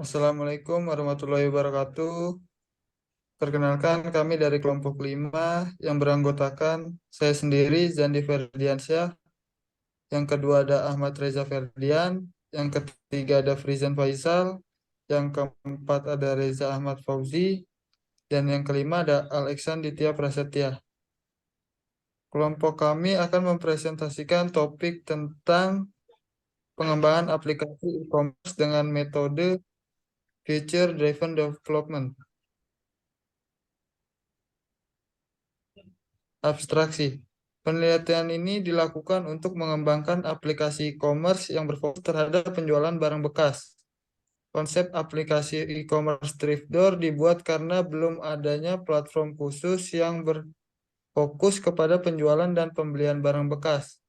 Assalamualaikum warahmatullahi wabarakatuh. Perkenalkan kami dari kelompok 5 yang beranggotakan saya sendiri Zandi Ferdiansyah, yang kedua ada Ahmad Reza Ferdian, yang ketiga ada Frizan Faisal, yang keempat ada Reza Ahmad Fauzi, dan yang kelima ada Alexan Ditya Prasetya. Kelompok kami akan mempresentasikan topik tentang pengembangan aplikasi e-commerce dengan metode Feature Driven Development. Abstraksi. Penelitian ini dilakukan untuk mengembangkan aplikasi e-commerce yang berfokus terhadap penjualan barang bekas. Konsep aplikasi e-commerce thrift door dibuat karena belum adanya platform khusus yang berfokus kepada penjualan dan pembelian barang bekas.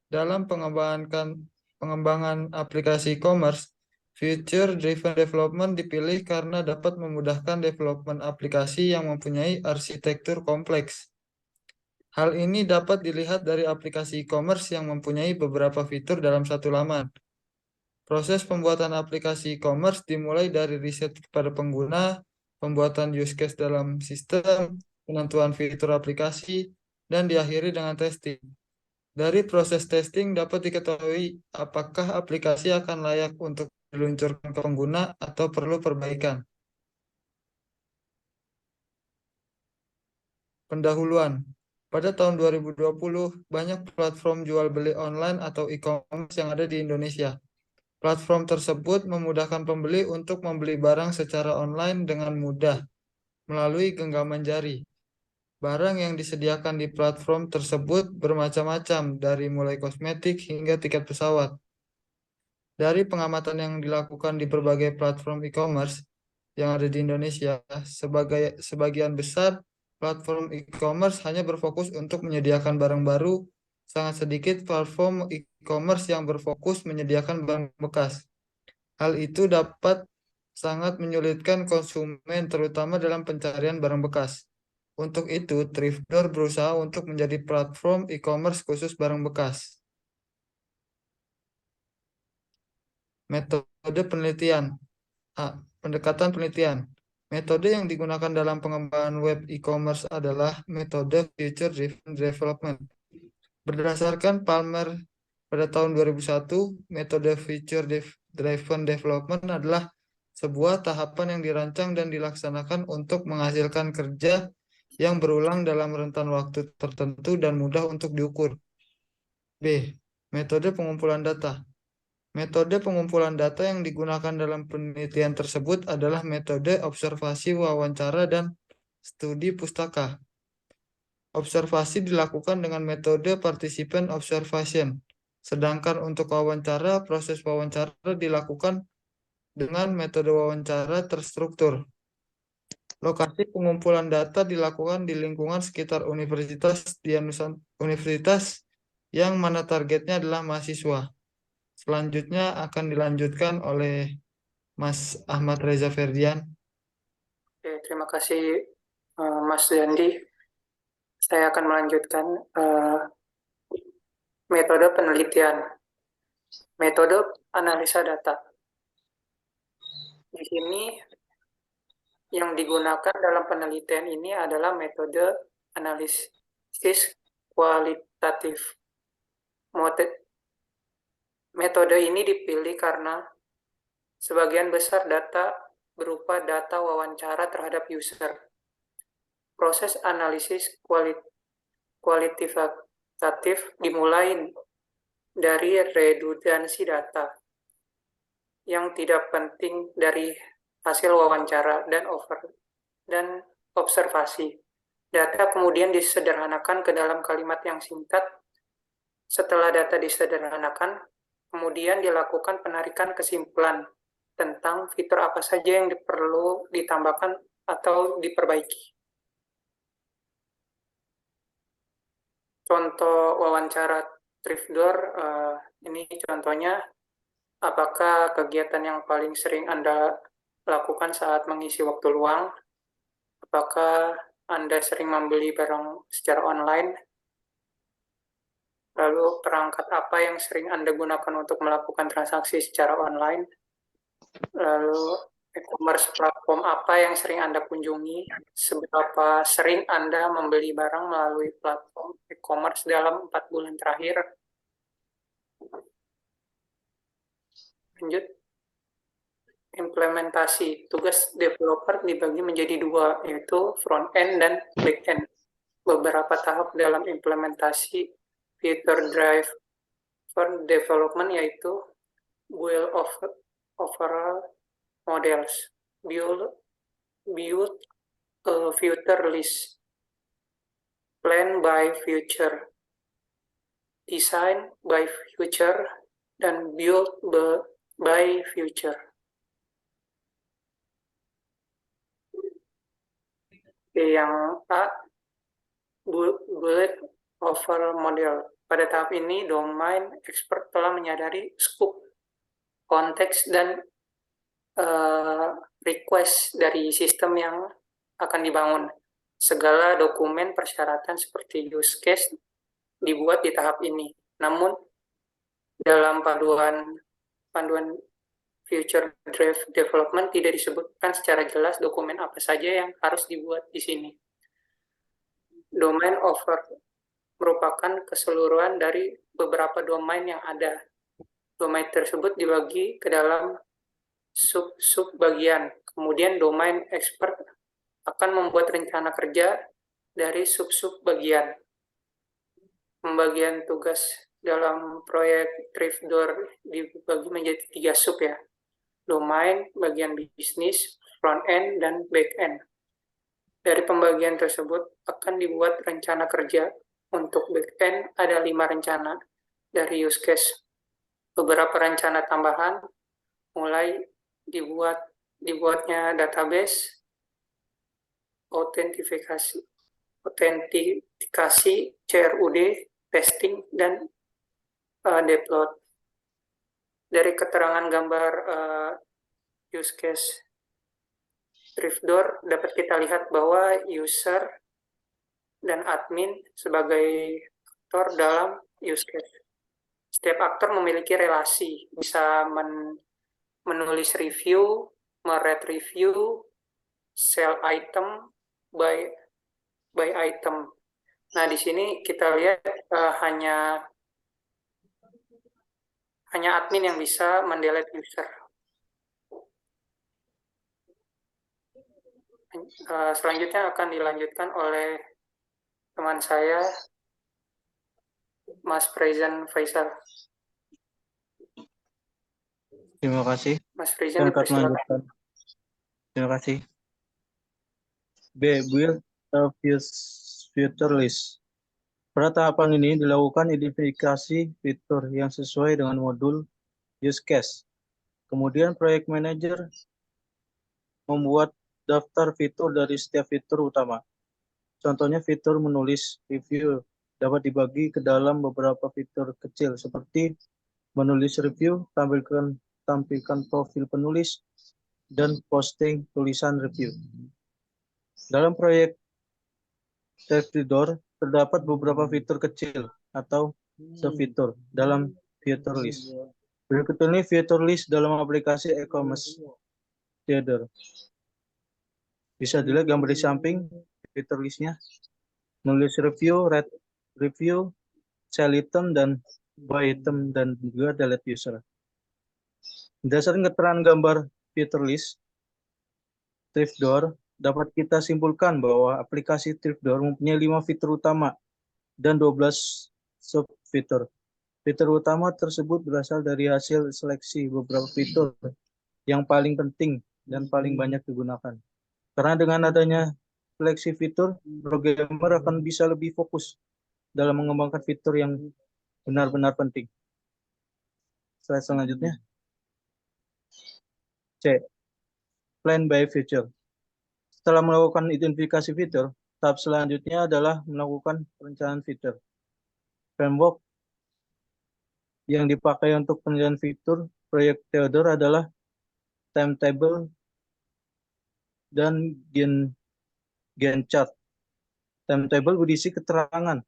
Dalam pengembangan aplikasi e-commerce, Feature Driven Development dipilih karena dapat memudahkan development aplikasi yang mempunyai arsitektur kompleks. Hal ini dapat dilihat dari aplikasi e-commerce yang mempunyai beberapa fitur dalam satu laman. Proses pembuatan aplikasi e-commerce dimulai dari riset kepada pengguna, pembuatan use case dalam sistem, penentuan fitur aplikasi, dan diakhiri dengan testing. Dari proses testing dapat diketahui apakah aplikasi akan layak untuk diluncurkan ke pengguna atau perlu perbaikan. Pendahuluan. Pada tahun 2020, banyak platform jual beli online atau e-commerce yang ada di Indonesia. Platform tersebut memudahkan pembeli untuk membeli barang secara online dengan mudah melalui genggaman jari. Barang yang disediakan di platform tersebut bermacam-macam, dari mulai kosmetik hingga tiket pesawat. Dari pengamatan yang dilakukan di berbagai platform e-commerce yang ada di Indonesia, sebagian besar platform e-commerce hanya berfokus untuk menyediakan barang baru, sangat sedikit platform e-commerce yang berfokus menyediakan barang bekas. Hal itu dapat sangat menyulitkan konsumen, terutama dalam pencarian barang bekas. Untuk itu, Thrifter berusaha untuk menjadi platform e-commerce khusus barang bekas. Metode penelitian. Pendekatan penelitian. Metode yang digunakan dalam pengembangan web e-commerce adalah metode Feature Driven Development. Berdasarkan Palmer pada tahun 2001, metode Feature Driven Development adalah sebuah tahapan yang dirancang dan dilaksanakan untuk menghasilkan kerja yang berulang dalam rentan waktu tertentu dan mudah untuk diukur. B. Metode pengumpulan data. Metode pengumpulan data yang digunakan dalam penelitian tersebut adalah metode observasi, wawancara, dan studi pustaka. Observasi dilakukan dengan metode participant observation, sedangkan untuk wawancara, proses wawancara dilakukan dengan metode wawancara terstruktur. Lokasi pengumpulan data dilakukan di lingkungan sekitar universitas yang mana targetnya adalah mahasiswa. Selanjutnya akan dilanjutkan oleh Mas Ahmad Reza Ferdian. Oke, terima kasih Mas Dandi. Saya akan melanjutkan metode penelitian, metode analisa data. Di sini yang digunakan dalam penelitian ini adalah metode analisis kualitatif. Metode ini dipilih karena sebagian besar data berupa data wawancara terhadap user. Proses analisis kualitatif dimulai dari redundansi data yang tidak penting dari hasil wawancara dan observasi. Data kemudian disederhanakan ke dalam kalimat yang singkat. Setelah data disederhanakan, kemudian dilakukan penarikan kesimpulan tentang fitur apa saja yang perlu ditambahkan atau diperbaiki. Contoh wawancara thrift door, ini contohnya, apakah kegiatan yang paling sering Anda lakukan saat mengisi waktu luang? Apakah Anda sering membeli barang secara online? Lalu perangkat apa yang sering Anda gunakan untuk melakukan transaksi secara online? Lalu e-commerce platform apa yang sering Anda kunjungi? Seberapa sering Anda membeli barang melalui platform e-commerce dalam 4 bulan terakhir? Lanjut. Implementasi. Tugas developer dibagi menjadi dua, yaitu front end dan back end. Beberapa tahap dalam implementasi feature drive for development yaitu build overall models, build a future list, plan by future, design by future, dan build by future. Yang A, bullet overall model. Pada tahap ini, domain expert telah menyadari scope, konteks, dan request dari sistem yang akan dibangun. Segala dokumen persyaratan seperti use case dibuat di tahap ini. Namun, dalam panduan future drive development tidak disebutkan secara jelas dokumen apa saja yang harus dibuat di sini. Domain over merupakan keseluruhan dari beberapa domain yang ada. Domain tersebut dibagi ke dalam sub bagian. Kemudian domain expert akan membuat rencana kerja dari sub bagian. Pembagian tugas dalam proyek Trifdoor dibagi menjadi 3 sub ya. Domain, bagian bisnis, front end, dan back end. Dari pembagian tersebut akan dibuat rencana kerja. Untuk back end ada 5 rencana dari use case. Beberapa rencana tambahan mulai dibuatnya database, autentikasi, CRUD, testing, dan deploy. Dari keterangan gambar use case Trifdoor dapat kita lihat bahwa user dan admin sebagai aktor dalam use case. Setiap aktor memiliki relasi, bisa menulis review, merate review, sell item, buy item. Nah, di sini kita lihat hanya admin yang bisa mendelete user. Selanjutnya akan dilanjutkan oleh teman saya, Mas Faizan Faisal. Terima kasih. Mas Faizan, dipersilakan. Terima kasih. B. Build a future list. Pada tahapan ini dilakukan identifikasi fitur yang sesuai dengan modul use case. Kemudian project manager membuat daftar fitur dari setiap fitur utama. Contohnya fitur menulis review dapat dibagi ke dalam beberapa fitur kecil seperti menulis review, tampilkan profil penulis, dan posting tulisan review. Dalam proyek Trifdoor terdapat beberapa fitur kecil atau subfitur dalam feature list. Berikut ini feature list dalam aplikasi e-commerce Trifdoor. Bisa dilihat gambar di samping feature listnya. Nulis review, rate review, sell item, dan buy item, dan juga delete user. Berdasarkan keterangan gambar feature list Trifdoor, dapat kita simpulkan bahwa aplikasi Trifdoor mempunyai 5 fitur utama dan 12 sub-fitur. Fitur utama tersebut berasal dari hasil seleksi beberapa fitur yang paling penting dan paling banyak digunakan. Karena dengan adanya seleksi fitur, programmer akan bisa lebih fokus dalam mengembangkan fitur yang benar-benar penting. Slide selanjutnya. C. Plan by feature. Setelah melakukan identifikasi fitur, tahap selanjutnya adalah melakukan perencanaan fitur. Framework yang dipakai untuk perencanaan fitur proyek Trifdoor adalah timetable dan Gantt chart. Timetable berisi keterangan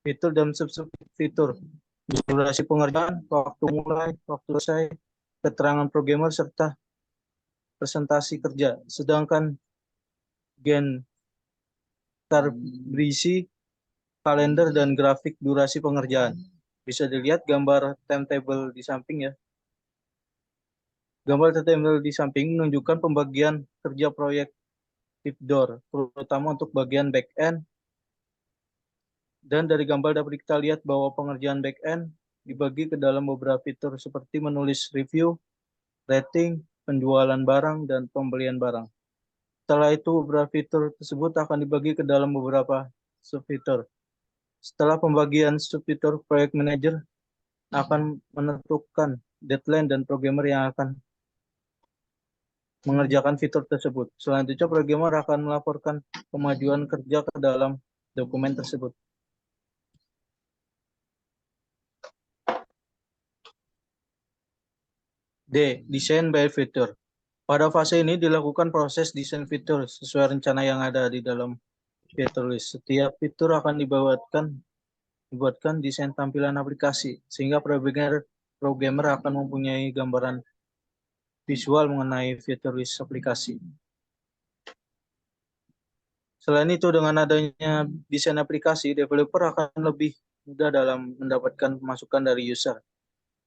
fitur dan sub-fitur, durasi pengerjaan, waktu mulai, waktu selesai, keterangan programmer, serta presentasi kerja, sedangkan Gantt berisi kalender dan grafik durasi pengerjaan. Bisa dilihat gambar timetable di samping ya. Gambar timetable di samping menunjukkan pembagian kerja proyek Trifdoor, terutama untuk bagian back-end. Dan dari gambar dapat kita lihat bahwa pengerjaan back-end dibagi ke dalam beberapa fitur seperti menulis review, rating, penjualan barang, dan pembelian barang. Setelah itu, beberapa fitur tersebut akan dibagi ke dalam beberapa subfitur. Setelah pembagian subfitur, project manager akan menentukan deadline dan programmer yang akan mengerjakan fitur tersebut. Selanjutnya, programmer akan melaporkan kemajuan kerja ke dalam dokumen tersebut. D. Design by feature. Pada fase ini dilakukan proses desain fitur sesuai rencana yang ada di dalam feature list. Setiap fitur akan dibuatkan desain tampilan aplikasi, sehingga programmer akan mempunyai gambaran visual mengenai fitur list aplikasi. Selain itu, dengan adanya desain aplikasi, developer akan lebih mudah dalam mendapatkan masukan dari user.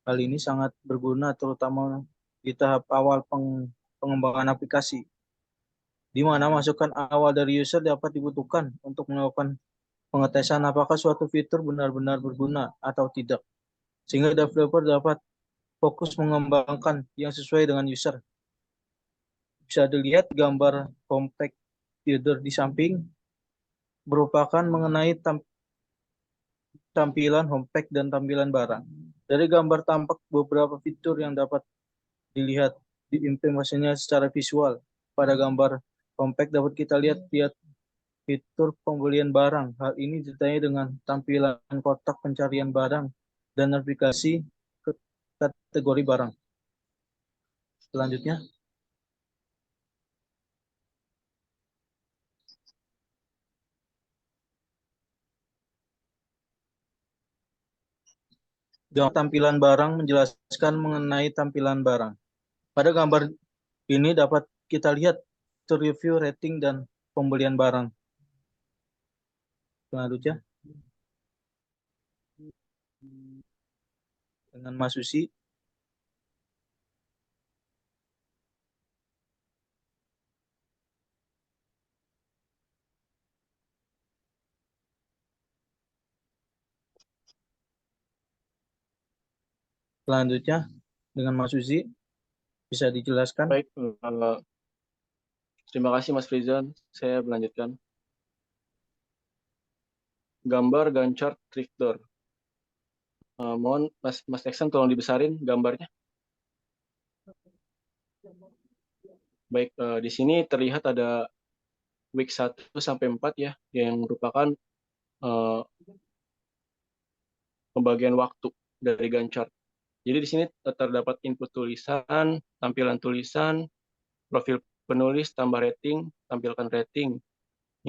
Hal ini sangat berguna terutama di tahap awal pengembangan aplikasi, di mana masukan awal dari user dapat dibutuhkan untuk melakukan pengetesan apakah suatu fitur benar-benar berguna atau tidak, sehingga developer dapat fokus mengembangkan yang sesuai dengan user. Bisa dilihat gambar compact builder di samping merupakan mengenai tampilan homepage dan tampilan barang. Dari gambar tampak beberapa fitur yang dapat dilihat diimplementasinya secara visual. Pada gambar homepage dapat kita lihat fitur pembelian barang. Hal ini ditandai dengan tampilan kotak pencarian barang dan navigasi ke kategori barang. Selanjutnya, gambar tampilan barang menjelaskan mengenai tampilan barang. Pada gambar ini dapat kita lihat review, rating, dan pembelian barang. Selanjutnya, dengan Mas Susi. Selanjutnya, dengan Mas Susi, bisa dijelaskan? Baik, terima kasih Mas Frizan. Saya melanjutkan. Gambar Gantt chart Trifdoor. Mohon Mas Eksan tolong dibesarin gambarnya. Baik, di sini terlihat ada week 1 sampai 4 ya, yang merupakan pembagian waktu dari Gantt chart. Jadi di sini terdapat input tulisan, tampilan tulisan, profil penulis, tambah rating, tampilkan rating,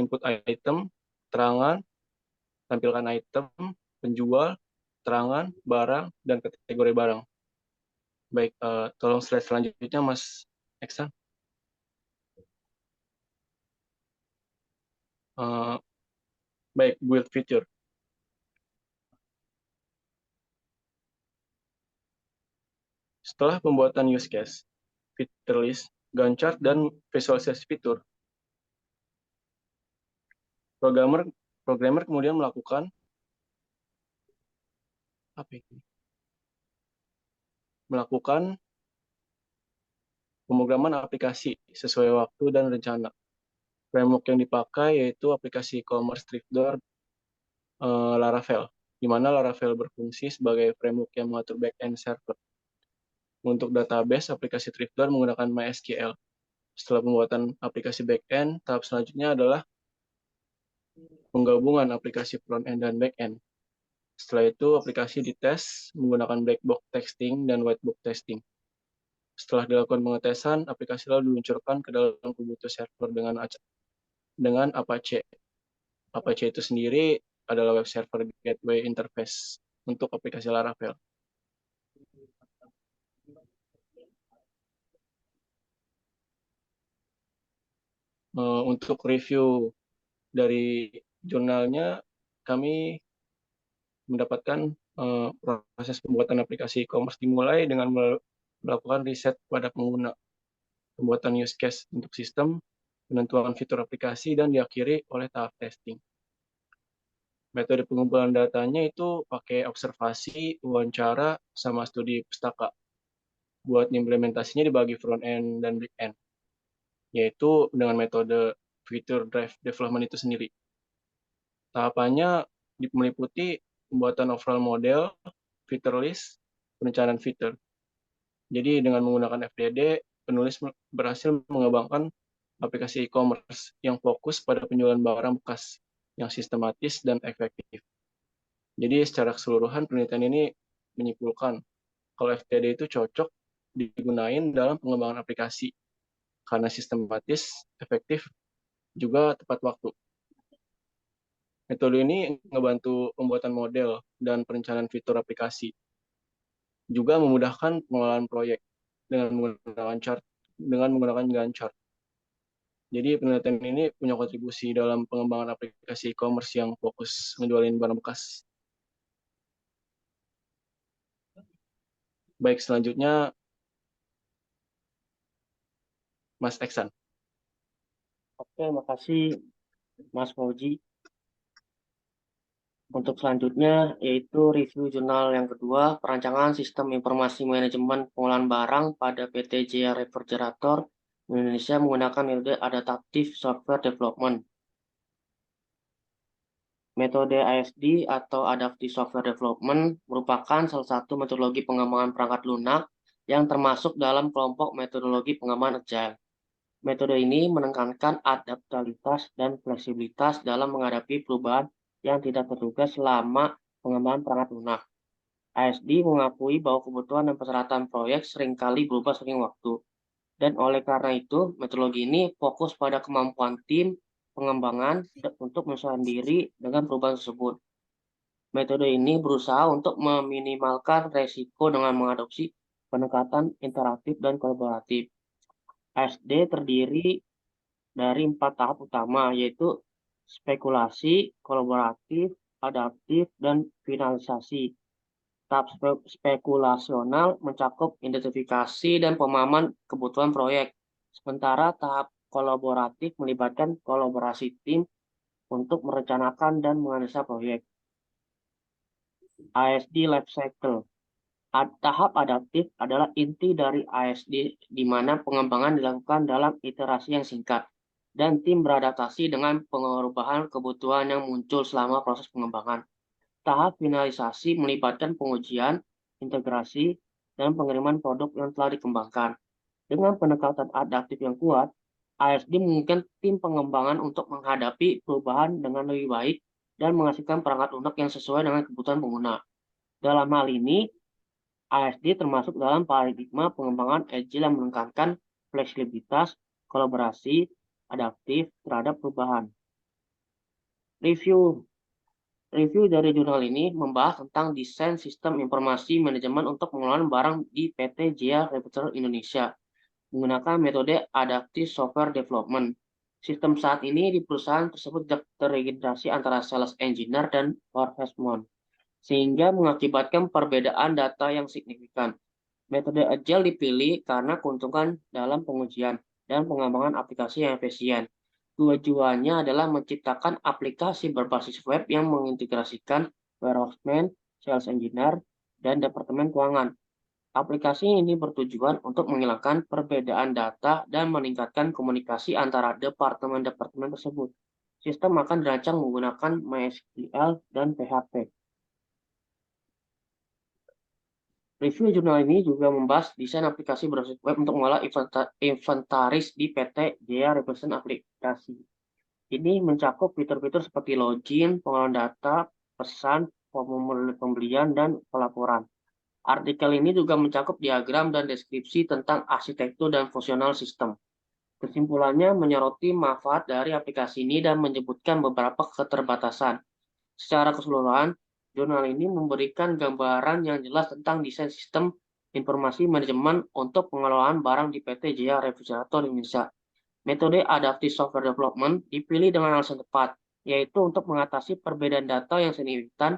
input item, terangan, tampilkan item, penjual, terangan, barang, dan kategori barang. Baik, tolong slide selanjutnya Mas Eksan. Baik, build feature. Setelah pembuatan use case, feature list, Gantt chart, dan visualisasi fitur, programmer kemudian melakukan pemrograman aplikasi sesuai waktu dan rencana. Framework yang dipakai yaitu aplikasi e-commerce Trifdoor Laravel, di mana Laravel berfungsi sebagai framework yang mengatur back-end server. Untuk database, aplikasi Trifdoor menggunakan MySQL. Setelah pembuatan aplikasi back-end, tahap selanjutnya adalah penggabungan aplikasi front-end dan back-end. Setelah itu, aplikasi dites menggunakan black box testing dan white box testing. Setelah dilakukan pengetesan, aplikasi lalu diluncurkan ke dalam komputer server dengan Apache. Apache itu sendiri adalah web server gateway interface untuk aplikasi Laravel. Untuk review dari jurnalnya, kami mendapatkan proses pembuatan aplikasi e-commerce dimulai dengan melakukan riset pada pengguna, pembuatan use case untuk sistem, penentuan fitur aplikasi, dan diakhiri oleh tahap testing. Metode pengumpulan datanya itu pakai observasi, wawancara, sama studi pustaka. Buat implementasinya dibagi front end dan back end, yaitu dengan metode feature drive development itu sendiri. Tahapannya meliputi pembuatan overall model, feature list, perencanaan fitur. Jadi dengan menggunakan FDD, penulis berhasil mengembangkan aplikasi e-commerce yang fokus pada penjualan barang bekas yang sistematis dan efektif. Jadi secara keseluruhan penelitian ini menyimpulkan kalau FDD itu cocok digunain dalam pengembangan aplikasi karena sistematis, efektif, juga tepat waktu. Metode ini ngebantu pembuatan model dan perencanaan fitur aplikasi. Juga memudahkan pengelolaan proyek dengan menggunakan Gantt chart. Jadi penelitian ini punya kontribusi dalam pengembangan aplikasi e-commerce yang fokus ngejualin barang bekas. Baik, selanjutnya Mas Eksan. Oke, makasih Mas Fauji. Untuk selanjutnya yaitu review jurnal yang kedua, perancangan sistem informasi manajemen pengolahan barang pada PT Jaya Refrigerator Indonesia menggunakan metode adaptive software development. Metode ASD atau Adaptive Software Development merupakan salah satu metodologi pengembangan perangkat lunak yang termasuk dalam kelompok metodologi pengembangan Agile. Metode ini menekankan adaptabilitas dan fleksibilitas dalam menghadapi perubahan yang tidak terduga selama pengembangan perangkat lunak. ASD mengakui bahwa kebutuhan dan persyaratan proyek seringkali berubah seiring waktu. Dan oleh karena itu, metodologi ini fokus pada kemampuan tim pengembangan untuk menyesuaikan diri dengan perubahan tersebut. Metode ini berusaha untuk meminimalkan resiko dengan mengadopsi pendekatan interaktif dan kolaboratif. ASD terdiri dari 4 tahap utama, yaitu spekulasi, kolaboratif, adaptif, dan finalisasi. Tahap spekulasional mencakup identifikasi dan pemahaman kebutuhan proyek, sementara tahap kolaboratif melibatkan kolaborasi tim untuk merencanakan dan menganalisa proyek. ASD Life Cycle. Tahap adaptif adalah inti dari ASD, di mana pengembangan dilakukan dalam iterasi yang singkat, dan tim beradaptasi dengan perubahan kebutuhan yang muncul selama proses pengembangan. Tahap finalisasi melibatkan pengujian, integrasi, dan pengiriman produk yang telah dikembangkan. Dengan pendekatan adaptif yang kuat, ASD memungkinkan tim pengembangan untuk menghadapi perubahan dengan lebih baik dan menghasilkan perangkat lunak yang sesuai dengan kebutuhan pengguna. Dalam hal ini, ASD termasuk dalam paradigma pengembangan agile yang menekankan fleksibilitas, kolaborasi, adaptif terhadap perubahan. Review dari jurnal ini membahas tentang desain sistem informasi manajemen untuk pengelolaan barang di PT Jaya Refrigerator Indonesia menggunakan metode Adaptive Software Development. Sistem saat ini di perusahaan tersebut terintegrasi antara sales engineer dan warehouse-man, sehingga mengakibatkan perbedaan data yang signifikan. Metode Agile dipilih karena keuntungan dalam pengujian dan pengembangan aplikasi yang efisien. Tujuannya adalah menciptakan aplikasi berbasis web yang mengintegrasikan warehouse-man, sales engineer, dan departemen keuangan. Aplikasi ini bertujuan untuk menghilangkan perbedaan data dan meningkatkan komunikasi antara departemen-departemen tersebut. Sistem akan dirancang menggunakan MySQL dan PHP. Review jurnal ini juga membahas desain aplikasi berbasis web untuk mengolah inventaris di PT Jaya Refrigerator Aplikasi. Ini mencakup fitur-fitur seperti login, pengolahan data, pesan, formulir pembelian, dan pelaporan. Artikel ini juga mencakup diagram dan deskripsi tentang arsitektur dan fungsional sistem. Kesimpulannya menyoroti manfaat dari aplikasi ini dan menyebutkan beberapa keterbatasan. Secara keseluruhan, jurnal ini memberikan gambaran yang jelas tentang desain sistem informasi manajemen untuk pengelolaan barang di PT Jaya Refrigerator Indonesia. Metode Adaptive Software Development dipilih dengan alasan tepat, yaitu untuk mengatasi perbedaan data yang signifikan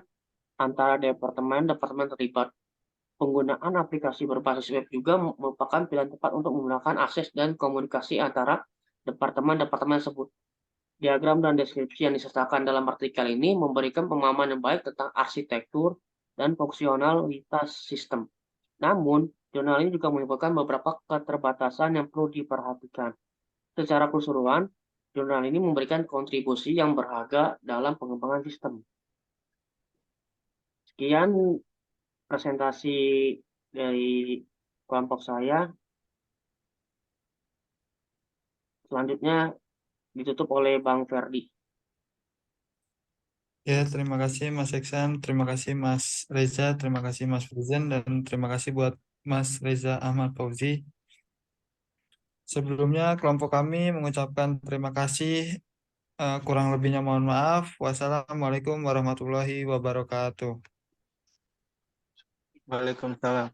antara departemen-departemen terlibat. Penggunaan aplikasi berbasis web juga merupakan pilihan tepat untuk menggunakan akses dan komunikasi antara departemen-departemen tersebut. Diagram dan deskripsi yang disertakan dalam artikel ini memberikan pemahaman yang baik tentang arsitektur dan fungsionalitas sistem. Namun, jurnal ini juga menimbulkan beberapa keterbatasan yang perlu diperhatikan. Secara keseluruhan, jurnal ini memberikan kontribusi yang berharga dalam pengembangan sistem. Sekian presentasi dari kelompok saya. Selanjutnya ditutup oleh Bang Ferdi. Ya, terima kasih Mas Iksan, terima kasih Mas Reza, terima kasih Mas Fauzan, dan terima kasih buat Mas Reza Ahmad Fauzi. Sebelumnya kelompok kami mengucapkan terima kasih, kurang lebihnya mohon maaf. Wassalamualaikum warahmatullahi wabarakatuh. Waalaikumsalam.